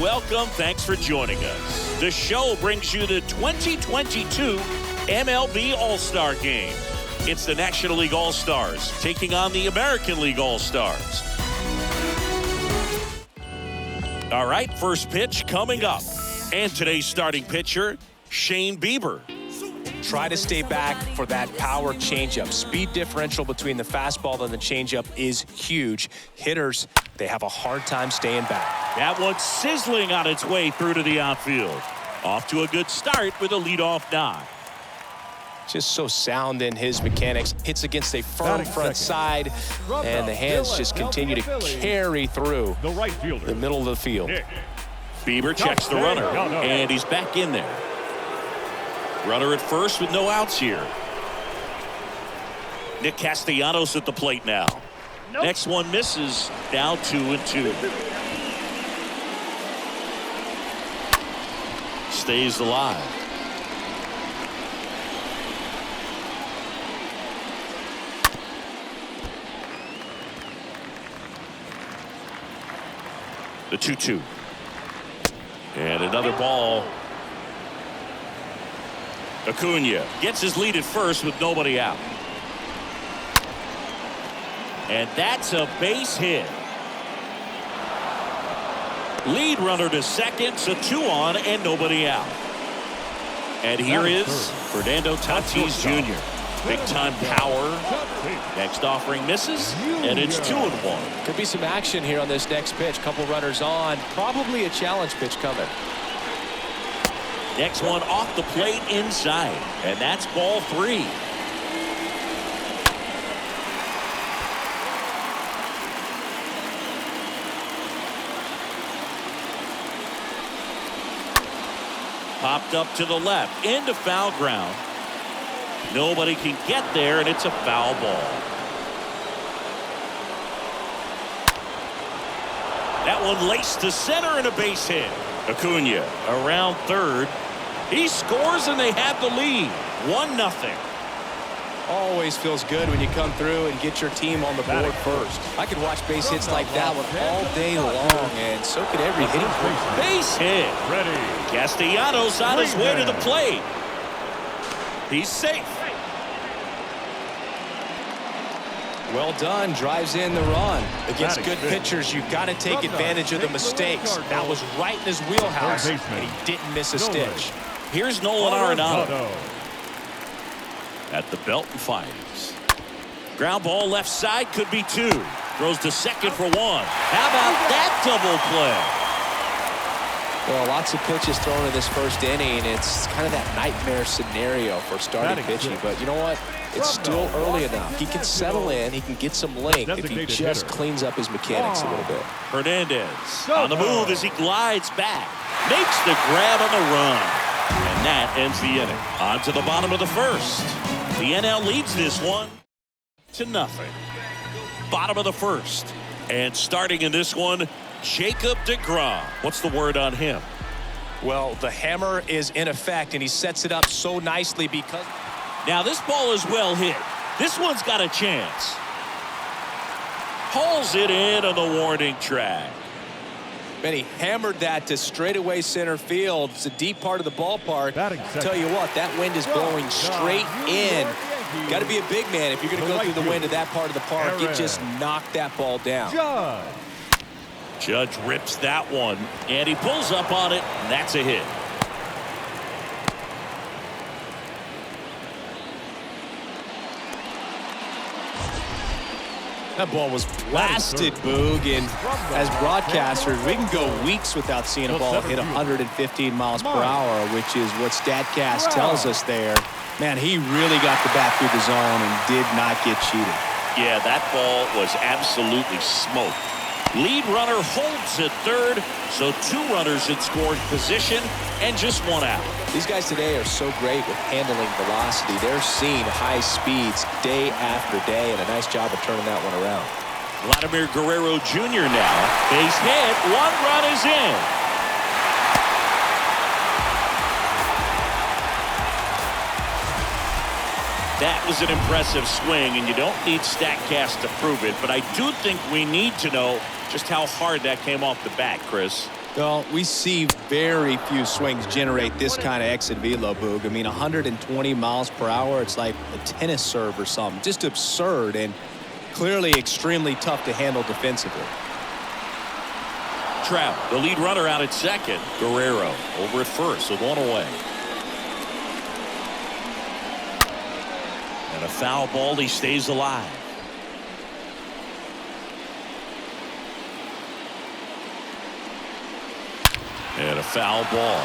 Welcome, thanks for joining us. The show brings you the 2022 MLB All-Star Game. It's the National League All-Stars taking on the American League All-Stars. All right, first pitch coming up. And today's starting pitcher, Shane Bieber. Try to stay back for that power changeup. Speed differential between the fastball and the changeup is huge. Hitters, they have a hard time staying back. That one's sizzling on its way through to the outfield. Off to a good start with a leadoff knock. Just so sound in his mechanics. Hits against a firm front side, and the hands just continue to carry through the middle of the field. Bieber checks the runner, and he's back in there. Runner at first with no outs here. Nick Castellanos at the plate now. Next one misses. Now 2-2. Stays alive. The 2-2. And another ball. Acuna gets his lead at first with nobody out. And that's a base hit. Lead runner to second, so 2 on and nobody out. And here is Fernando Tatis Jr. Big time power. Next offering misses, and it's 2-1. Could be some action here on this next pitch. Couple runners on. Probably a challenge pitch coming. Next one off the plate inside, and that's ball 3. Popped up to the left, into foul ground. Nobody can get there, and it's a foul ball. That one laced to center and a base hit. Acuna around third. He scores and they have the lead. 1-0. Always feels good when you come through and get your team on the board first. I could watch base hits like that one all day long, and so could every hitting coach. Base hit. Castellanos on his way to the plate. He's safe. Well done. Drives in the run. Against good pitchers, you've got to take advantage of the mistakes. That was right in his wheelhouse, and he didn't miss a stitch. Here's Nolan Arenado. At the belt and fires. Ground ball left side, could be 2. Throws to second for 1. How about that double play? Well, lots of pitches thrown in this first inning. It's kind of that nightmare scenario for starting pitching. But you know what? It's still early enough. He can settle in. He can get some length if he just cleans up his mechanics a little bit. Hernandez on the move as he glides back. Makes the grab on the run. And that ends the inning. On to the bottom of the first. The NL leads this 1-0. Bottom of the first. And starting in this one, Jacob deGrom. What's the word on him? Well, the hammer is in effect, and he sets it up so nicely because... Now this ball is well hit. This one's got a chance. Hauls it in on the warning track. And he hammered that to straightaway center field. It's a deep part of the ballpark. I'll tell you what, that wind is blowing straight in. Got to be a big man if you're going to go through the wind of that part of the park. It just knocked that ball down. Judge rips that one, and he pulls up on it, and that's a hit. That ball was blasted, Boog, and as broadcasters, we can go weeks without seeing a ball hit 115 miles per hour, which is what StatCast tells us there. Man, he really got the bat through the zone and did not get cheated. Yeah, that ball was absolutely smoked. Lead runner holds at third, so 2 runners in scoring position and just 1 out. These guys today are so great with handling velocity. They're seeing high speeds day after day, and a nice job of turning that one around. Vladimir Guerrero Jr. now. Base hit. 1 run is in. That was an impressive swing, and you don't need StatCast to prove it, but I do think we need to know just how hard that came off the bat, Chris. Well, we see very few swings generate this kind of exit velo, Boog. I mean, 120 miles per hour, it's like a tennis serve or something. Just absurd and clearly extremely tough to handle defensively. Trout, the lead runner out at second. Guerrero over at first with one away. And a foul ball, he stays alive. And a foul ball.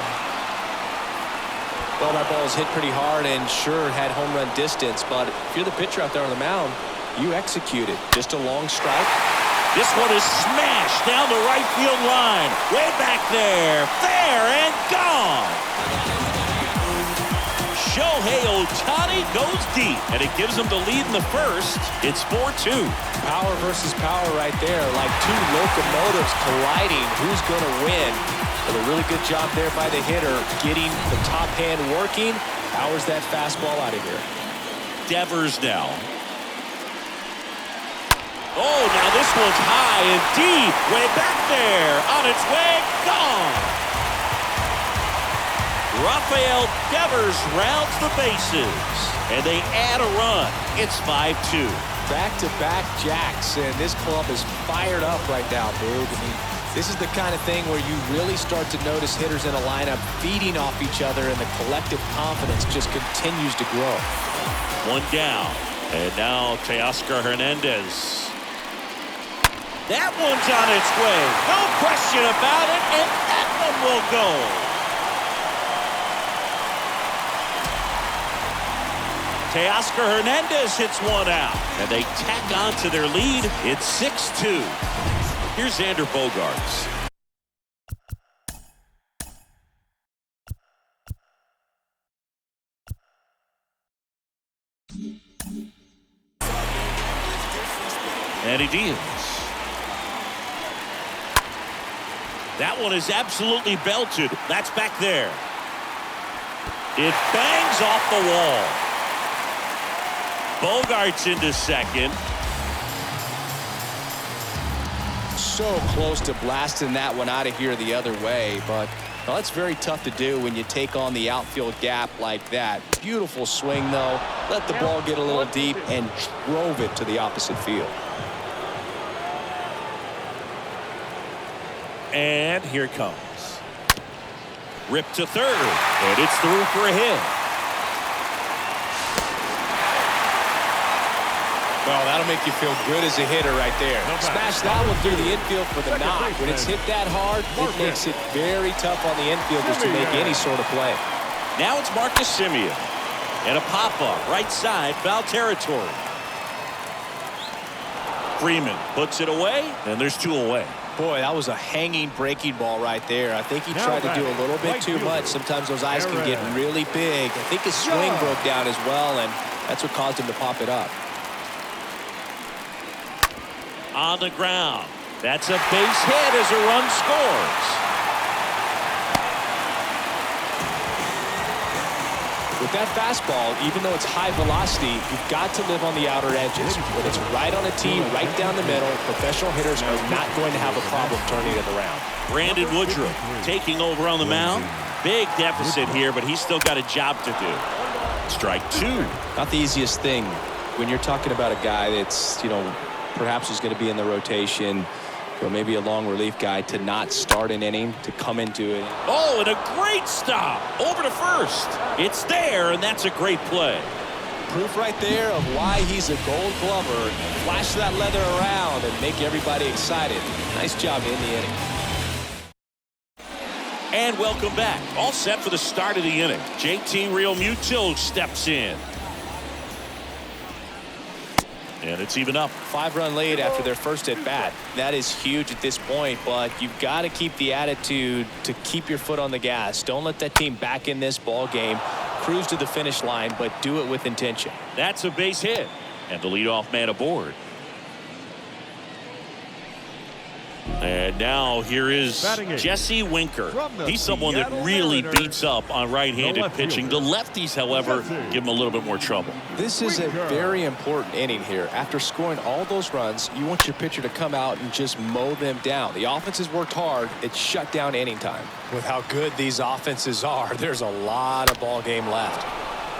Well, that ball was hit pretty hard and sure had home run distance, but if you're the pitcher out there on the mound, you execute it. Just a long strike. This one is smashed down the right field line. Way back there. Fair and gone. Shohei Ohtani goes deep, and it gives him the lead in the first. It's 4-2. Power versus power right there, like two locomotives colliding. Who's going to win? But a really good job there by the hitter, getting the top hand working. Powers that fastball out of here. Devers now. Oh, now this one's high and deep. Way back there. On its way. Gone. Rafael Devers rounds the bases. And they add a run. It's 5-2. Back-to-back jacks. And this club is fired up right now, Boog. I mean, this is the kind of thing where you really start to notice hitters in a lineup feeding off each other, and the collective confidence just continues to grow. One down. And now Teoscar Hernandez. That one's on its way. No question about it. And that one will go. Teoscar Hernandez hits one out. And they tack on to their lead. It's 6-2. Here's Xander Bogaerts. And he deals. That one is absolutely belted. That's back there. It bangs off the wall. Bogaerts into second. So close to blasting that one out of here the other way, but well, that's very tough to do when you take on the outfield gap like that. Beautiful swing, though. Let the ball get a little deep and drove it to the opposite field. And here it comes. Ripped to third, and it's through for a hit. Well, that'll make you feel good as a hitter right there. Smash that one through the infield for the knock. When it's hit that hard, it makes it very tough on the infielders to make any sort of play. Now it's Marcus Semien. And a pop-up, right side, foul territory. Freeman puts it away, and there's two away. Boy, that was a hanging breaking ball right there. I think he tried to do a little bit too much. Sometimes those eyes can get really big. I think his swing broke down as well, and that's what caused him to pop it up. On the ground. That's a base hit as a run scores. With that fastball, even though it's high velocity, you've got to live on the outer edges. When it's right on a tee, right down the middle, professional hitters are not going to have a problem turning it around. Brandon Woodruff taking over on the mound. Big deficit here, but he's still got a job to do. Strike two. Not the easiest thing when you're talking about a guy that's, perhaps is going to be in the rotation, or maybe a long relief guy, to not start an inning, to come into it. Oh, and a great stop over to first. It's there, and that's a great play. Proof right there of why he's a Gold Glover. Flash that leather around and make everybody excited. Nice job in the inning. And welcome back. All set for the start of the inning. JT Realmuto steps in. And it's even up. 5-run lead after their first at bat. That is huge at this point, but you've got to keep the attitude to keep your foot on the gas. Don't let that team back in this ball game. Cruise to the finish line, but do it with intention. That's a base hit. And the leadoff man aboard. And now here is Jesse Winker. He's someone that really beats up on right-handed pitching. The lefties, however, give him a little bit more trouble. This is a very important inning here. After scoring all those runs, you want your pitcher to come out and just mow them down. The offense has worked hard. It's shut down inning time. With how good these offenses are, there's a lot of ball game left.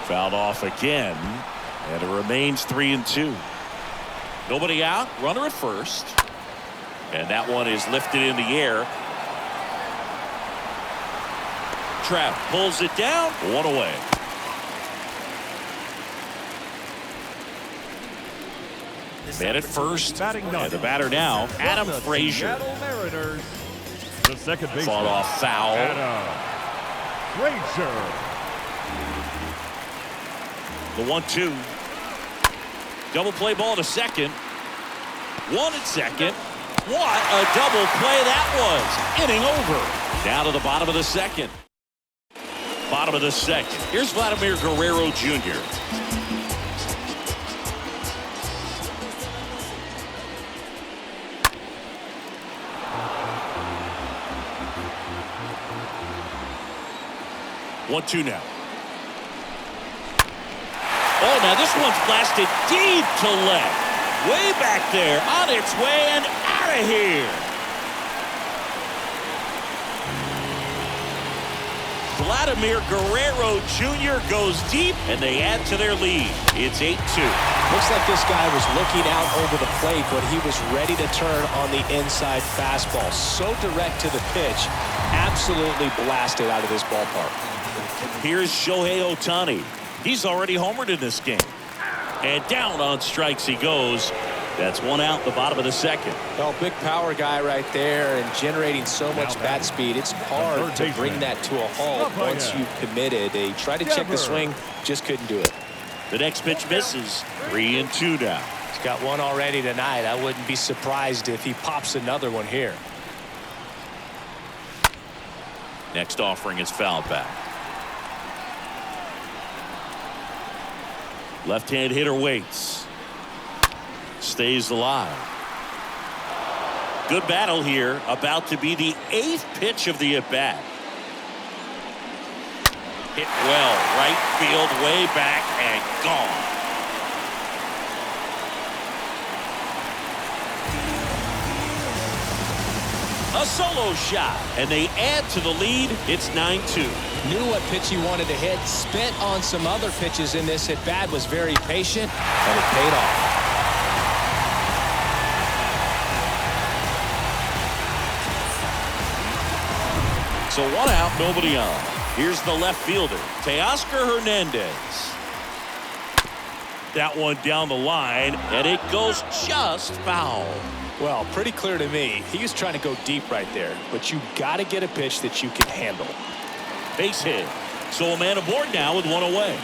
Fouled off again, and it remains 3-2. Nobody out, runner at first. And that one is lifted in the air. Trapp pulls it down, one away. Man at first, and the batter now, Adam Frazier. The second baseman. Fought off foul. Frazier. The 1-2. Double play ball to second. One at second. What a double play that was. Inning over. Down to the bottom of the second. Bottom of the second. Here's Vladimir Guerrero Jr. One-two now. Oh, now this one's blasted deep to left. Way back there, on its way and out of here. Vladimir Guerrero Jr. goes deep, and they add to their lead. It's 8-2. Looks like this guy was looking out over the plate, but he was ready to turn on the inside fastball. So direct to the pitch, absolutely blasted out of this ballpark. Here's Shohei Ohtani. He's already homered in this game. And down on strikes he goes. That's one out, the bottom of the second. Well, big power guy right there and generating so much bat speed. It's hard to bring that to a halt once you've committed. They tried to check the swing, just couldn't do it. The next pitch misses. 3-2 now. He's got one already tonight. I wouldn't be surprised if he pops another one here. Next offering is fouled back. Left-hand hitter waits. Stays alive. Good battle here. About to be the 8th pitch of the at-bat. Hit well. Right field, way back, and gone. A solo shot, and they add to the lead. It's 9-2. Knew what pitch he wanted to hit. Spent on some other pitches in this at-bat. Was very patient, and it paid off. So one out, nobody on. Here's the left fielder, Teoscar Hernandez. That one down the line, and it goes just foul. Well, pretty clear to me. He was trying to go deep right there, but you got to get a pitch that you can handle. Base hit. So a man aboard now with one away.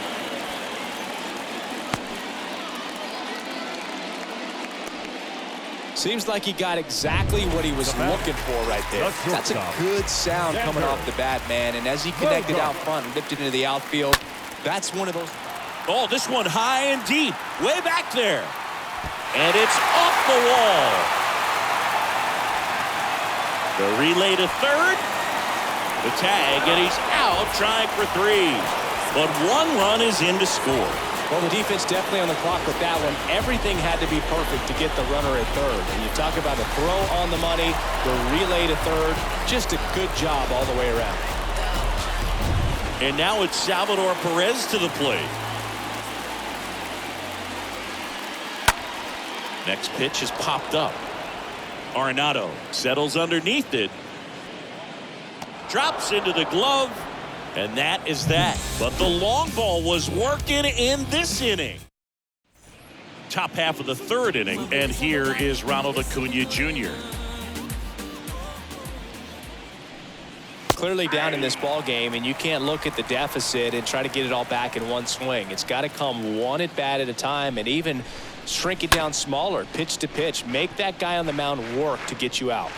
Seems like he got exactly what he was looking for right there. That's a good sound coming off the bat, man. And as he connected out front and lifted into the outfield, that's one of those. Oh, this one high and deep. Way back there. And it's off the wall. The relay to third. The tag, and he's out trying for 3. But one run is in to score. Well, the defense definitely on the clock with that one. Everything had to be perfect to get the runner at third. And you talk about the throw on the money, the relay to third. Just a good job all the way around. And now it's Salvador Perez to the plate. Next pitch is popped up. Arenado settles underneath it. Drops into the glove. And that is that. But the long ball was working in this inning. Top half of the 3rd inning. And here is Ronald Acuna Jr. Clearly down in this ball game, and you can't look at the deficit and try to get it all back in one swing. It's got to come one at bat at a time, and even shrink it down smaller, pitch to pitch. Make that guy on the mound work to get you out.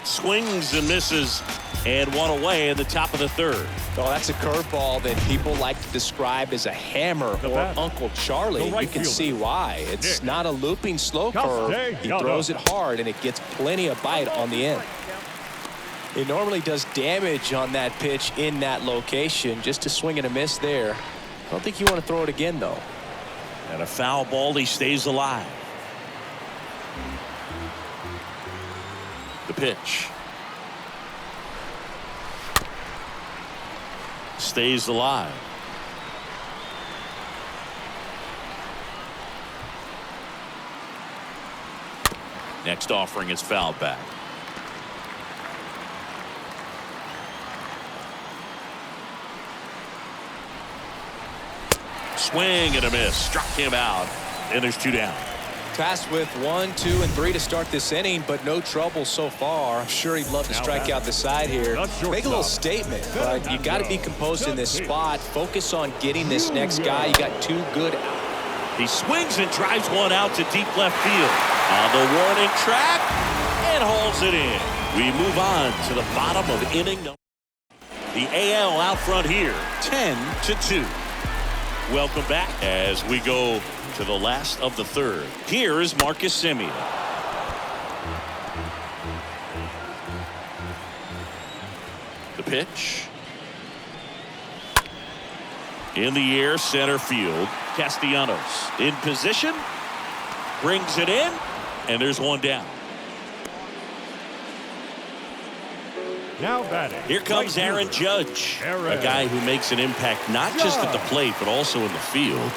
Swings and misses, and one away in the top of the third. Oh, that's a curveball that people like to describe as a hammer or Uncle Charlie. You can see why. It's not a looping slow curve. He throws it hard, and it gets plenty of bite on the end. It normally does damage on that pitch in that location. Just a swing and a miss there. I don't think you want to throw it again, though. And a foul ball, he stays alive. The pitch. Stays alive. Next offering is fouled back. Swing and a miss. Struck him out. And there's 2 down. Tasked with 1, 2, and 3 to start this inning, but no trouble so far. I'm sure he'd love to strike out the side here. Make a little statement, but you got to be composed in this spot. Focus on getting this next guy. You got 2 good. He swings and drives one out to deep left field. On the warning track and hauls it in. We move on to the bottom of inning number. The AL out front here, 10-2. Welcome back as we go to the last of the third. Here is Marcus Semien. The pitch. In the air, center field. Castellanos in position. Brings it in. And there's 1 down. Now batting. Here comes Aaron Judge. A guy who makes an impact not just at the plate, but also in the field.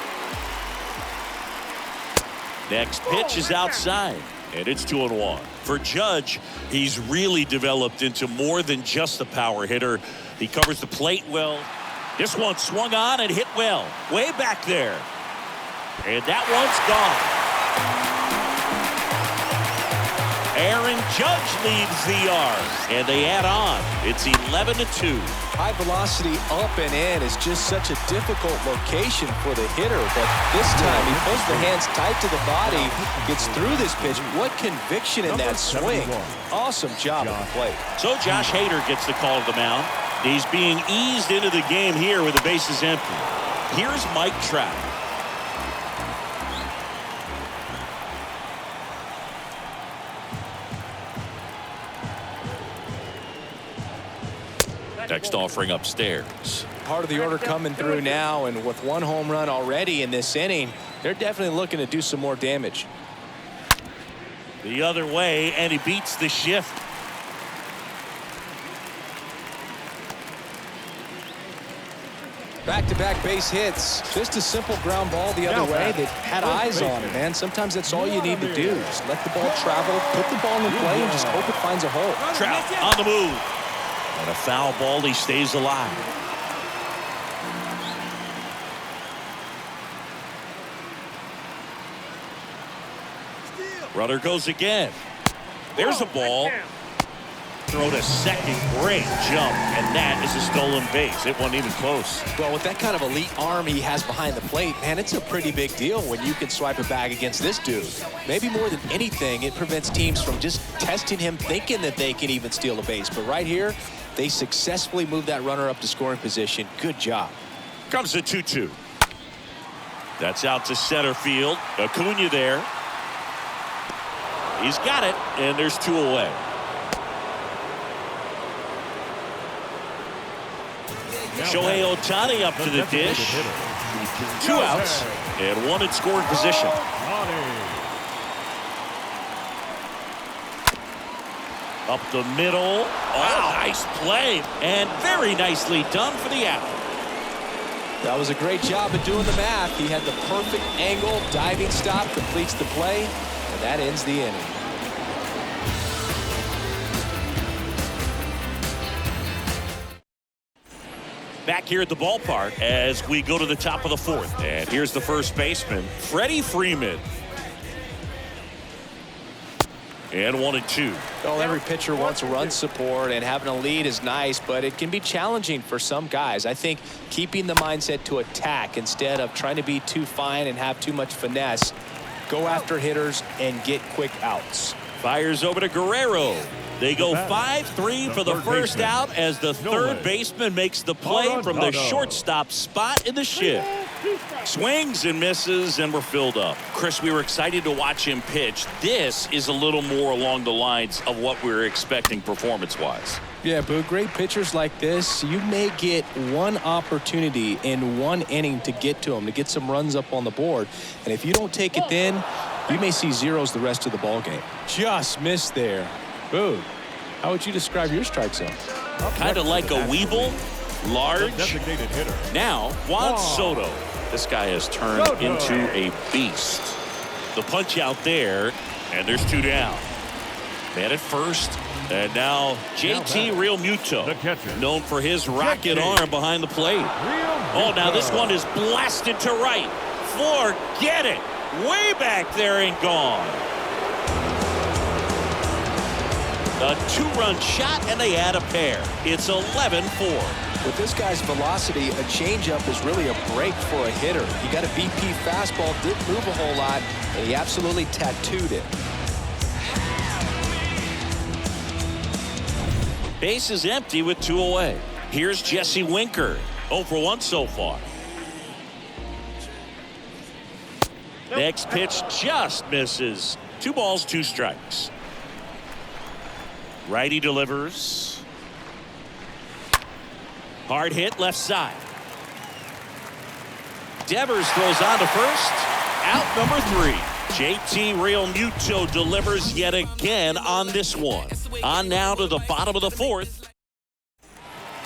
Next pitch is outside, and it's 2-1. For Judge, he's really developed into more than just a power hitter. He covers the plate well. This one swung on and hit well. Way back there. And that one's gone. Aaron Judge leads the yard, and they add on. It's 11-2. High velocity up and in is just such a difficult location for the hitter, but this time he pulls the hands tight to the body, gets through this pitch. What conviction in that swing. Awesome job at the plate. So Josh Hader gets the call to the mound. He's being eased into the game here with the bases empty. Here's Mike Trout. Next offering upstairs. Part of the order coming through now, and with 1 home run already in this inning, they're definitely looking to do some more damage. The other way, and he beats the shift. Back-to-back base hits. Just a simple ground ball the other way that had eyes on it, man. Sometimes that's all you need to do. Just let the ball travel, put the ball in play, and just hope it finds a hole. Trout on the move. And a foul ball, he stays alive. Runner goes again. There's a ball. Throw to second. Great jump. And that is a stolen base. It wasn't even close. Well, with that kind of elite arm he has behind the plate, man, it's a pretty big deal when you can swipe it back against this dude. Maybe more than anything, it prevents teams from just testing him, thinking that they can even steal a base. But right here, they successfully moved that runner up to scoring position. Good job. Comes the 2-2. That's out to center field. Acuna there. He's got it, and there's 2 away. Shohei Ohtani up to the dish. 2 outs and 1 in scoring position. Up the middle. Wow, nice play. And very nicely done for the out. That was a great job of doing the math. He had the perfect angle. Diving stop completes the play. And that ends the inning. Back here at the ballpark as we go to the top of the 4th. And here's the first baseman, Freddie Freeman. And 1-2. Well, every pitcher wants run support, and having a lead is nice, but it can be challenging for some guys. I think keeping the mindset to attack instead of trying to be too fine and have too much finesse, go after hitters and get quick outs. Fires over to Guerrero. They go 5-3 for the first out as the third baseman makes the play from the shortstop spot in the shift. Swings and misses, and we're filled up. Chris, we were excited to watch him pitch. This is a little more along the lines of what we were expecting performance-wise. Yeah, but great pitchers like this, you may get one opportunity in one inning to get to them, to get some runs up on the board. And if you don't take it then, you may see zeros the rest of the ball game. Just missed there. Boog, how would you describe your strike zone? Kind of like a Weeble, large. Now, Juan Soto. This guy has turned into a beast. The punch out there, and there's 2 down. Man at first, and now JT Realmuto, known for his rocket arm behind the plate. Oh, now this one is blasted to right. Forget it. Way back there and gone. A 2-run shot, and they add a pair. It's 11-4. With this guy's velocity, a changeup is really a break for a hitter. He got a BP fastball, didn't move a whole lot, and he absolutely tattooed it. Base is empty with 2 away. Here's Jesse Winker. 0 for 1 so far. Next pitch just misses. 2 balls, 2 strikes. Righty delivers. Hard hit left side. Devers throws on to first. Out number 3. JT Realmuto delivers yet again on this one. On now to the bottom of the 4th.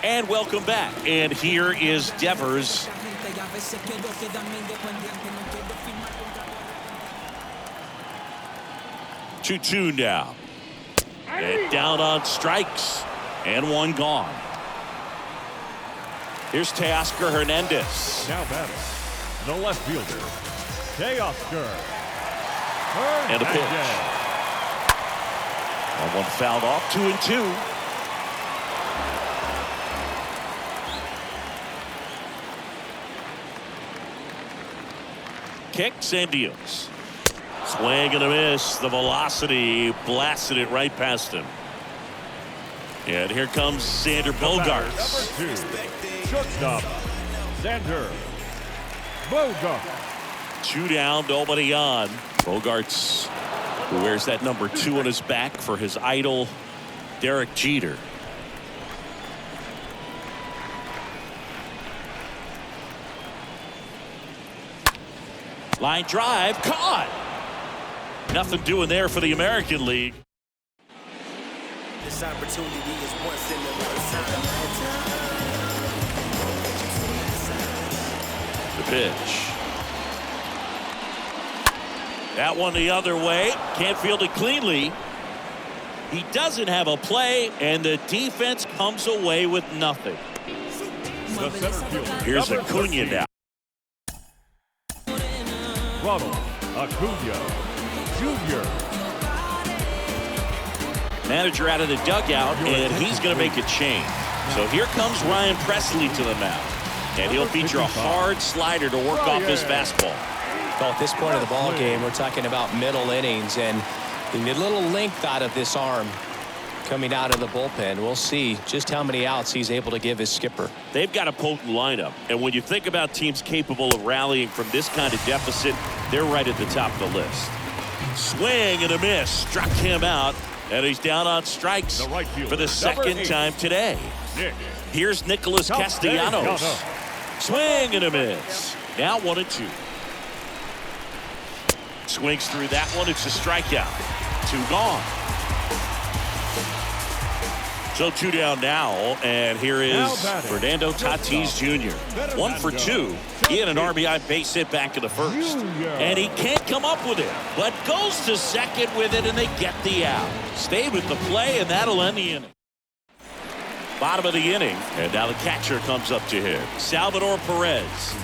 And welcome back. And here is Devers. Two now. And down on strikes. And 1 gone. Here's Teoscar Hernandez. Now batting, the left fielder, Teoscar Hernandez. And a pitch. And 1 fouled off, 2-2. Kicks and deals. Swing and a miss. The velocity blasted it right past him. And here comes Xander Bogaerts. Number 2, shortstop, Xander Bogaerts. 2 down, nobody on. Bogaerts, who wears that number 2 on his back for his idol, Derek Jeter. Line drive, caught. Nothing doing there for the American League. This opportunity is once in a lifetime. The pitch. That one the other way. Can't field it cleanly. He doesn't have a play, and the defense comes away with nothing. The center fielder, Here's number Acuna 13, now. Ronald Acuna Jr. Manager out of the dugout, and he's going to make a change. So here comes Ryan Presley to the mound, and he'll feature a hard slider to work off this fastball. Well, at this point of the ball game, we're talking about middle innings, and the little length out of this arm coming out of the bullpen. We'll see just how many outs he's able to give his skipper. They've got a potent lineup, and when you think about teams capable of rallying from this kind of deficit, they're right at the top of the list. Swing and a miss, struck him out, and he's down on strikes for the second time today. Here's Nicholas Castellanos. Swing and a miss. Now 1-2. Swings through that one. It's a strikeout. 2 gone. So 2 down now, and here is Fernando Tatis Jr. 1 for 2. He had an RBI base hit back in the first. And he can't come up with it, but goes to second with it, and they get the out. Stay with the play, and that'll end the inning. Bottom of the inning, and now the catcher comes up to him. Salvador Perez.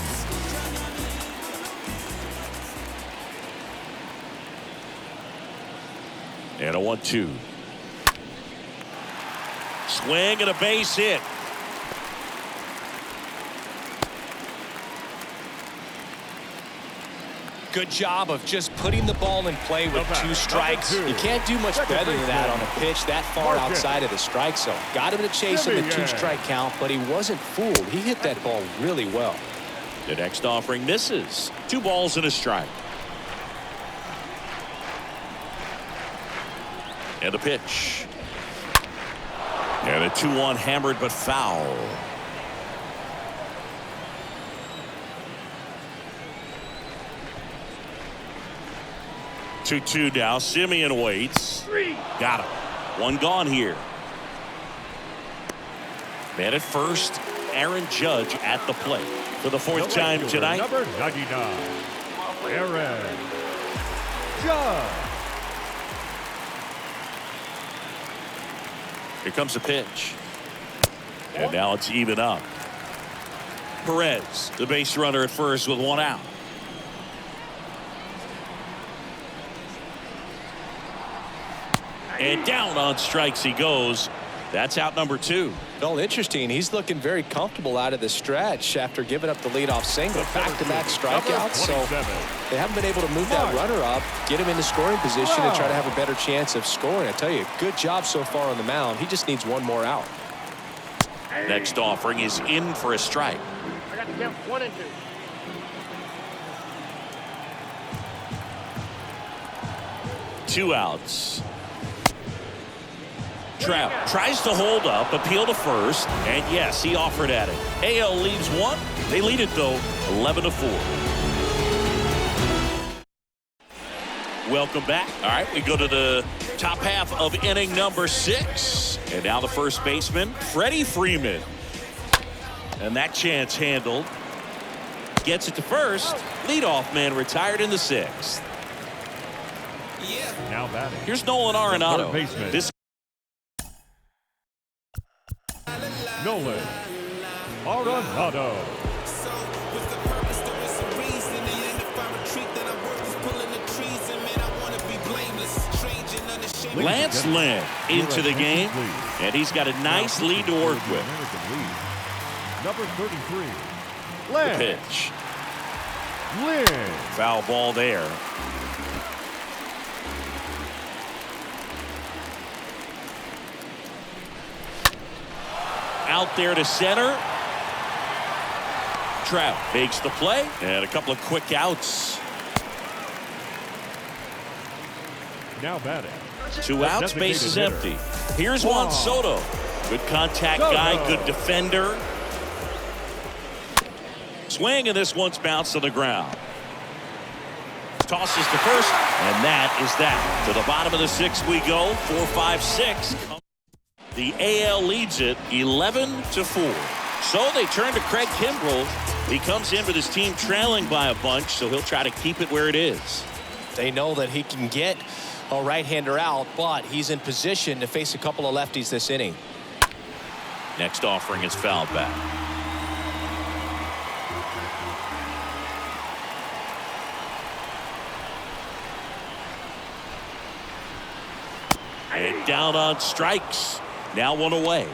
And a 1-2. Swing and a base hit. good job of just putting the ball in play with 2 strikes. You can't do much better than that on a pitch that far outside of the strike zone. Got him to chase him the 2-strike count, but he wasn't fooled. He hit that ball really well. The next offering misses. 2 balls and a strike. And a pitch. And a 2-1 hammered but foul. 2-2 now. Simeon waits. Got him. 1 gone here. Man at first, Aaron Judge at the plate for the 4th time tonight. Number 99, Aaron Judge. Here comes the pitch. And now it's even up. Perez, the base runner at first with 1 out. And down on strikes he goes. That's out number 2. Well, interesting. He's looking very comfortable out of the stretch after giving up the leadoff single. Back-to-back strikeouts. So they haven't been able to move that runner up, get him into scoring position, and try to have a better chance of scoring. I tell you, good job so far on the mound. He just needs 1 more out. Next offering is in for a strike. I got to count 1 and 2. Two outs. Trout tries to hold up, appeal to first, and yes, he offered at it. AL leads 1. They lead it though 11-4. Welcome back. All right, we go to the top half of inning number 6, and now the first baseman, Freddie Freeman, and that chance handled. Gets it to first. Leadoff man retired in the 6th. Now batting. Here's Nolan Arenado. This Nolan Arenado. Lance Lynn into the game, and he's got a nice lead to work with. Number 33, The Lance pitch. Lynn. Foul ball there. Out there to center. Trout makes the play, and a couple of quick outs. Now batting. 2 outs, bases empty. Here's Juan Soto. Good contact guy, good defender. Swing, and this one's bounced to the ground. Tosses to first, and that is that. To the bottom of the 6th we go. 4-5-6. The AL leads it 11-4. So they turn to Craig Kimbrell. He comes in with his team trailing by a bunch, so he'll try to keep it where it is. They know that he can get a right-hander out, but he's in position to face a couple of lefties this inning. Next offering is fouled back. And down on strikes. Now 1 away.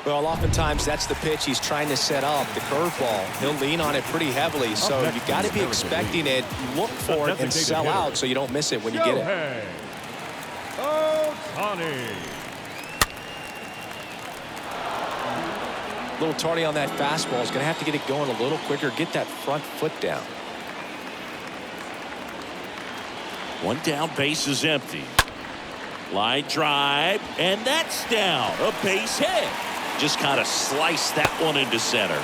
Well, oftentimes that's the pitch he's trying to set up, the curveball. He'll lean on it pretty heavily, so you got to be expecting it, look for it, and sell out so you don't miss it when you get it. Ohtani. A little tardy on that fastball. Is going to have to get it going a little quicker, get that front foot down. 1 down, base is empty. Line drive, and that's down. A base hit. Just kind of sliced that one into center.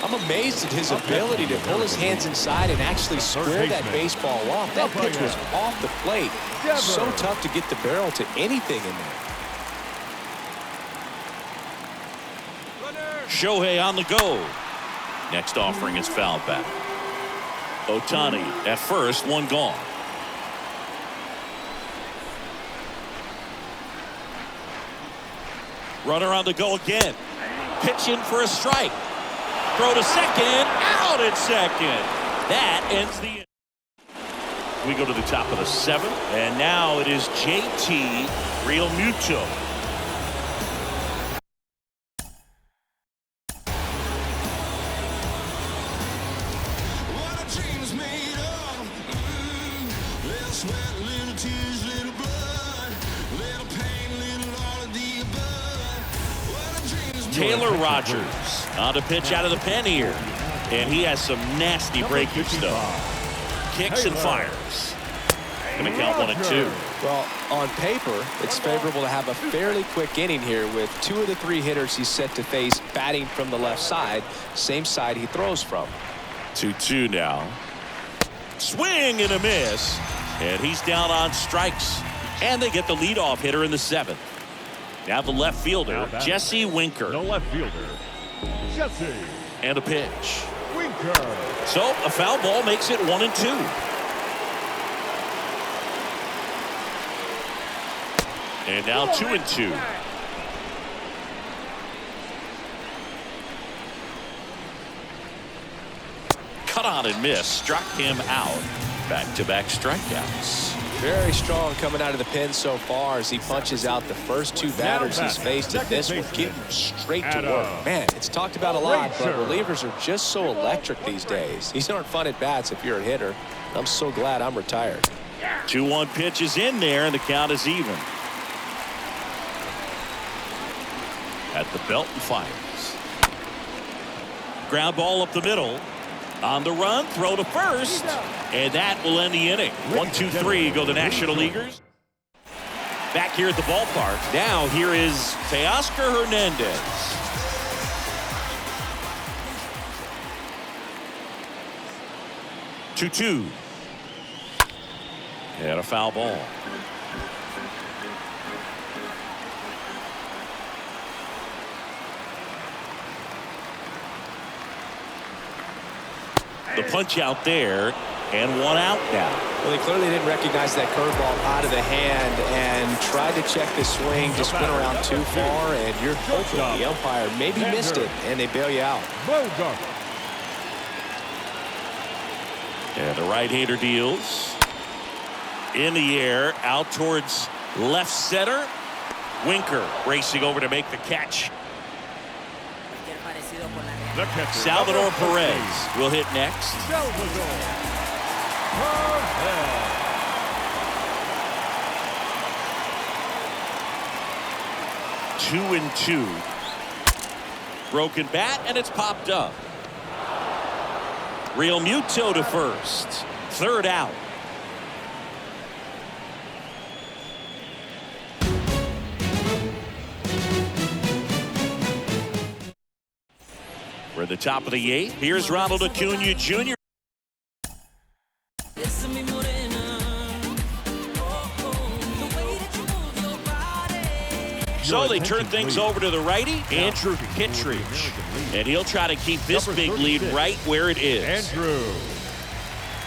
I'm amazed at his ability to pull his hands inside and actually square that baseball off. That pitch was off the plate. So tough to get the barrel to anything in there. Shohei on the go. Next offering is fouled back. Ohtani at first, 1 gone. Runner on the go again. Pitching for a strike. Throw to second. Out at second. That ends the inning. We go to the top of the 7th, and now it is JT Realmuto. Taylor Rogers on to pitch out of the pen here. And he has some nasty breakage stuff. Kicks and fires. Gonna count 1-2. Well, on paper, it's favorable to have a fairly quick inning here with 2 of the 3 hitters he's set to face batting from the left side, same side he throws from. 2-2 now. Swing and a miss. And he's down on strikes. And they get the leadoff hitter in the 7th. Now the left fielder, Jesse Winker. The left fielder, Jesse. And a pitch. Winker. So a foul ball makes it 1-2. And now 2-2. Cut on and miss. Struck him out. Back-to-back strikeouts. Very strong coming out of the pen so far as he punches out the first 2 batters he's faced in this one. Getting straight to work. Man, it's talked about a lot, but relievers are just so electric these days. These aren't fun at bats if you're a hitter. I'm so glad I'm retired. 2-1 pitch is in there, and the count is even. At the belt and fires. Ground ball up the middle. On the run, throw to first, and that will end the inning. 1-2-3 go the National Leaguers. Back here at the ballpark. Now here is Teoscar Hernandez. Two. And a foul ball. The punch out there, and 1 out now. Well, he clearly didn't recognize that curveball out of the hand and tried to check the swing, just went around too far, and you're hoping the umpire maybe missed it, and they bail you out. And the right-hander deals. In the air, out towards left center. Winker racing over to make the catch. Salvador Perez will hit next. 2-2. Broken bat, and it's popped up. Real Muto to first. 3rd out. We're at the top of the 8th. Here's Ronald Acuna Jr. So they turn things over to the righty, Andrew Kittredge. And he'll try to keep this big lead right where it is. Andrew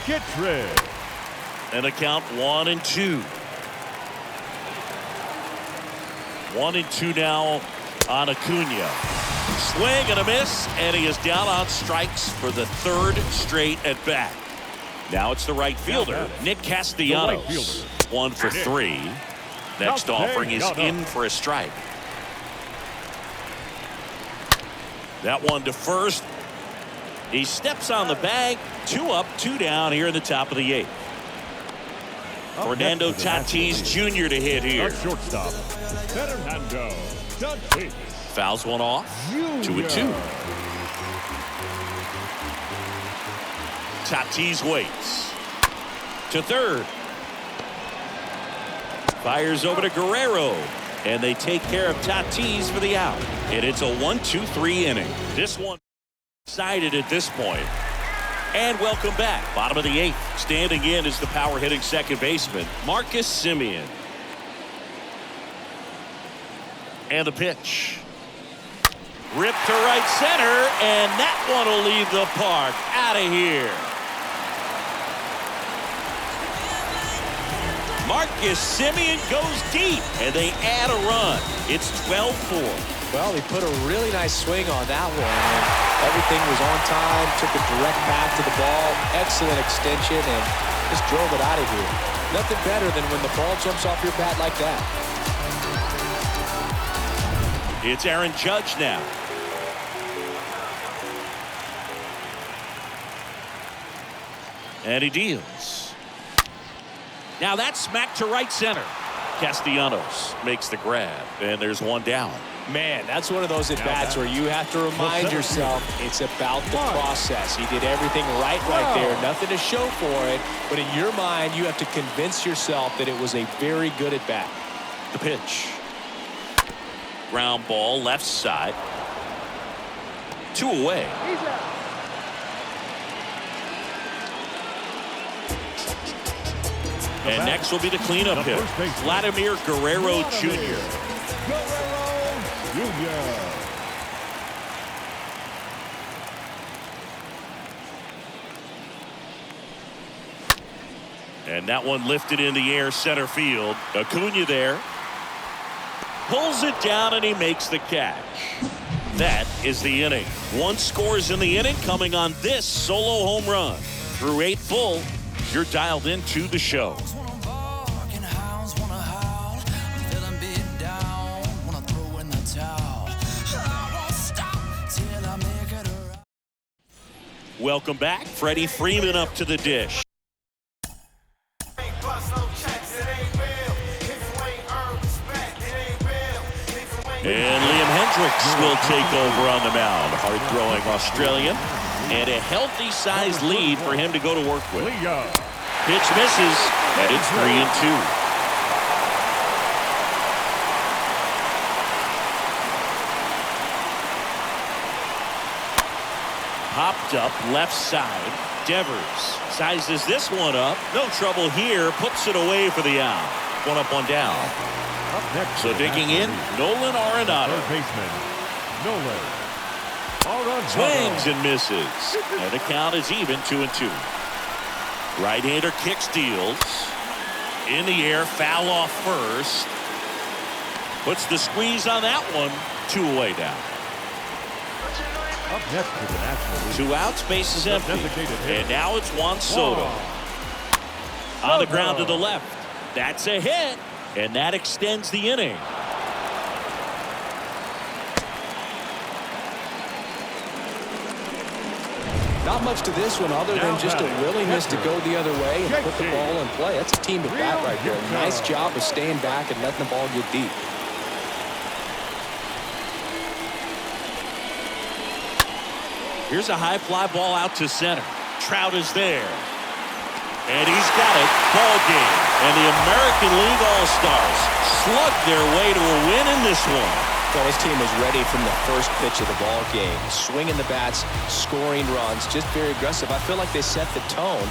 Kittredge. And a count 1-2. 1-2 now on Acuna. Swing and a miss, and he is down on strikes for the 3rd straight at bat. Now it's the right fielder, Nick Castellanos. 1 for 3. Next offering is in for a strike. That one to first. He steps on the bag. 2 up, 2 down here in the top of the 8th. Fernando Tatis Jr. to hit here. Shortstop, Fernando Tatis. Fouls one off. 2-2. Tatis waits. To third. Fires over to Guerrero. And they take care of Tatis for the out. And it's a 1-2-3 inning. This one decided at this point. And welcome back. Bottom of the 8th. Standing in is the power hitting second baseman, Marcus Semien. And the pitch. Ripped to right center, and that one will leave the park. Out of here. Marcus Semien goes deep, and they add a run. It's 12-4. Well, he put a really nice swing on that one. Everything was on time, took a direct path to the ball, excellent extension, and just drove it out of here. Nothing better than when the ball jumps off your bat like that. It's Aaron Judge now. And he deals. Now that's smacked to right center. Castellanos makes the grab, and there's one down. Man, that's one of those at-bats where you have to remind yourself it's about the process. He did everything right there. Nothing to show for it. But in your mind, you have to convince yourself that it was a very good at-bat. The pitch. Ground ball left side. 2 away. And next will be the cleanup hit. Vladimir Guerrero Jr. And that one lifted in the air center field. Acuna there. Pulls it down and he makes the catch. That is the inning. 1 scores in the inning coming on this solo home run. Through 8 full, you're dialed into the show. Welcome back. Freddie Freeman up to the dish. And Liam Hendricks will take over on the mound. Hard-throwing Australian. And a healthy-sized lead for him to go to work with. Pitch misses, and it's 3-2. Popped up left side. Devers sizes this one up. No trouble here. Puts it away for the out. 1 up, 1 down. So digging in, Nolan Arenado. Swings and misses. And the count is even, 2-2. Right-hander kick steals. In the air, foul off first. Puts the squeeze on that one. 2 away down. 2 outs, base is empty. And now it's Juan Soto. On the ground to the left. That's a hit. And that extends the inning. Not much to this one other than just a willingness to go the other way and put the ball in play. That's a team at bat right there. Nice job of staying back and letting the ball get deep. Here's a high fly ball out to center. Trout is there. And he's got it. Ball game. And the American League All-Stars slug their way to a win in this one. Well, this team was ready from the first pitch of the ball game. Swinging the bats, scoring runs, just very aggressive. I feel like they set the tone